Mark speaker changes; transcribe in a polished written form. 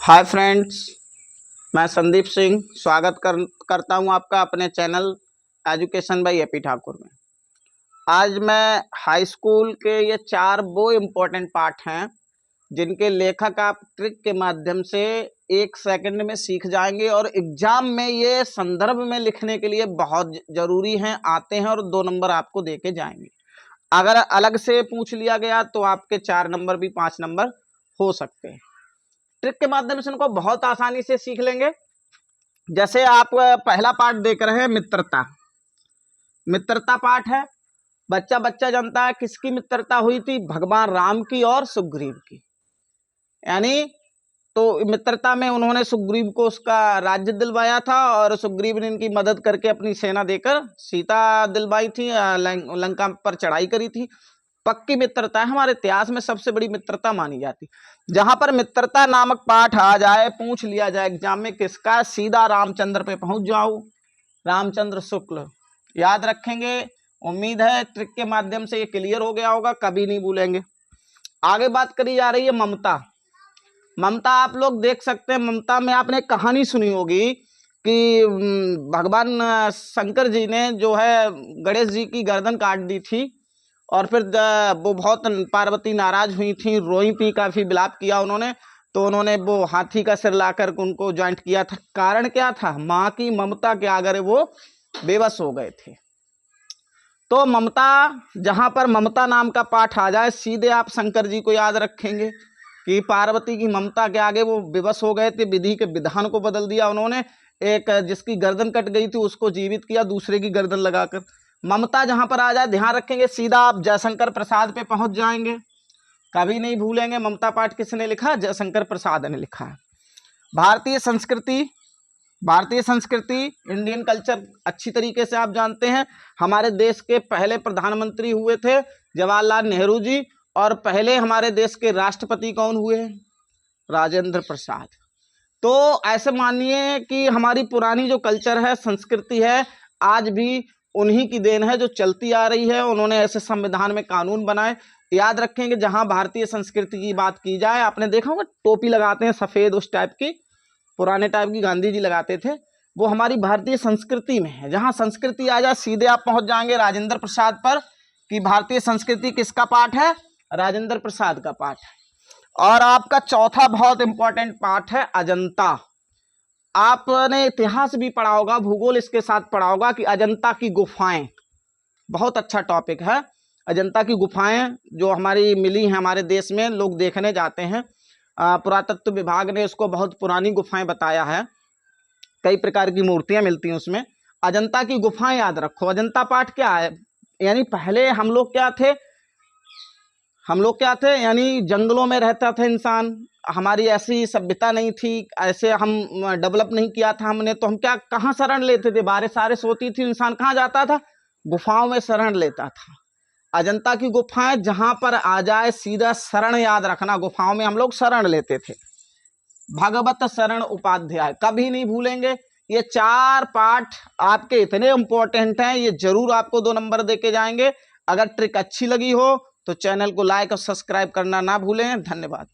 Speaker 1: Hi friends, मैं संदीप सिंह करता हूं आपका अपने channel education by AP Thakur में। आज मैं हाई स्कूल के ये 4 वो इम्पोर्टेंट पार्ट हैं जिनके लेखक आप ट्रिक के माध्यम से 1 सेकंड में सीख जाएंगे और एग्जाम में ये संदर्भ में लिखने के लिए बहुत जरूरी हैं, आते हैं और 2 नंबर आपको दे के जाएंगे। अगर अलग से पूछ लिया गया तो आपके 4 नंबर भी 5 नंबर हो सकते हैं। ट्रिक के माध्यम से उनको बहुत आसानी से सीख लेंगे। जैसे आप पहला पार्ट देख रहे हैं, मित्रता। मित्रता पार्ट है। बच्चा बच्चा जानता है किसकी मित्रता हुई थी? भगवान राम की और सुग्रीव की। यानी तो मित्रता में उन्होंने सुग्रीव को उसका राज्य दिलवाया था और सुग्रीव ने इनकी मदद करके अपनी सेना देकर सीता दिलवाई थी, लंका पर चढ़ाई करी थी। पक्की मित्रता है, हमारे इतिहास में सबसे बड़ी मित्रता मानी जाती। जहां पर मित्रता नामक पाठ आ जाए, पूछ लिया जाए एग्जाम में किसका, सीधा रामचंद्र पे पहुंच जाओ। रामचंद्र शुक्ल याद रखेंगे। उम्मीद है ट्रिक के माध्यम से ये क्लियर हो गया होगा, कभी नहीं भूलेंगे। आगे बात करी जा रही है ममता। ममता आप लोग देख सकते हैं। ममता में आपने कहानी सुनी होगी कि भगवान शंकर जी ने जो है गणेश जी की गर्दन काट दी थी और फिर वो बहुत पार्वती नाराज हुई थी, रोई थी, काफी विलाप किया उन्होंने। तो उन्होंने वो हाथी का सिर लाकर उनको ज्वाइंट किया था। कारण क्या था? माँ की ममता के आगे वो बेबस हो गए थे। तो ममता, जहां पर ममता नाम का पाठ आ जाए, सीधे आप शंकर जी को याद रखेंगे कि पार्वती की ममता के आगे वो बेबस हो गए थे। विधि के विधान को बदल दिया उन्होंने। एक जिसकी गर्दन कट गई थी उसको जीवित किया दूसरे की गर्दन लगाकर। ममता जहां पर आ जाए ध्यान रखेंगे, सीधा आप जयशंकर प्रसाद पे पहुंच जाएंगे, कभी नहीं भूलेंगे। ममता पाठ किसने लिखा? जयशंकर प्रसाद ने लिखा है। भारतीय संस्कृति, भारतीय संस्कृति, इंडियन कल्चर अच्छी तरीके से आप जानते हैं। हमारे देश के पहले प्रधानमंत्री हुए थे जवाहरलाल नेहरू जी, और पहले हमारे देश के राष्ट्रपति कौन हुए? राजेंद्र प्रसाद। तो ऐसे मानिए कि हमारी पुरानी जो कल्चर है, संस्कृति है, आज भी उन्हीं की देन है जो चलती आ रही है। उन्होंने ऐसे संविधान में कानून बनाए। याद रखेंगे जहां भारतीय संस्कृति की बात की जाए, आपने देखा होगा टोपी लगाते हैं सफेद, उस टाइप की, पुराने टाइप की गांधी जी लगाते थे, वो हमारी भारतीय संस्कृति में है। जहां संस्कृति आ जाए सीधे आप पहुंच जाएंगे राजेंद्र प्रसाद पर कि भारतीय संस्कृति किसका पाठ है? राजेंद्र प्रसाद का पाठ है। और आपका चौथा बहुत इंपॉर्टेंट पाठ है अजंता। आपने इतिहास भी पढ़ा होगा, भूगोल इसके साथ पढ़ा होगा कि अजंता की गुफाएं बहुत अच्छा टॉपिक है। अजंता की गुफाएं जो हमारी मिली हैं हमारे देश में, लोग देखने जाते हैं। पुरातत्व विभाग ने उसको बहुत पुरानी गुफाएं बताया है। कई प्रकार की मूर्तियां मिलती हैं उसमें। अजंता की गुफाएं याद रखो। अजंता पाठ क्या है? यानी पहले हम लोग क्या थे? यानी जंगलों में रहता था इंसान। हमारी ऐसी सभ्यता नहीं थी, ऐसे हम डेवलप नहीं किया था हमने। तो हम क्या, कहाँ शरण लेते थे? बारिश सारिश होती थी, इंसान कहाँ जाता था? गुफाओं में शरण लेता था। अजंता की गुफाएं जहां पर आ जाए सीधा शरण याद रखना। गुफाओं में हम लोग शरण लेते थे। भगवत शरण उपाध्याय कभी नहीं भूलेंगे। ये 4 पाठ आपके इतने इंपॉर्टेंट हैं, ये जरूर आपको 2 नंबर देके जाएंगे। अगर ट्रिक अच्छी लगी हो तो चैनल को लाइक और सब्सक्राइब करना ना भूलें। धन्यवाद।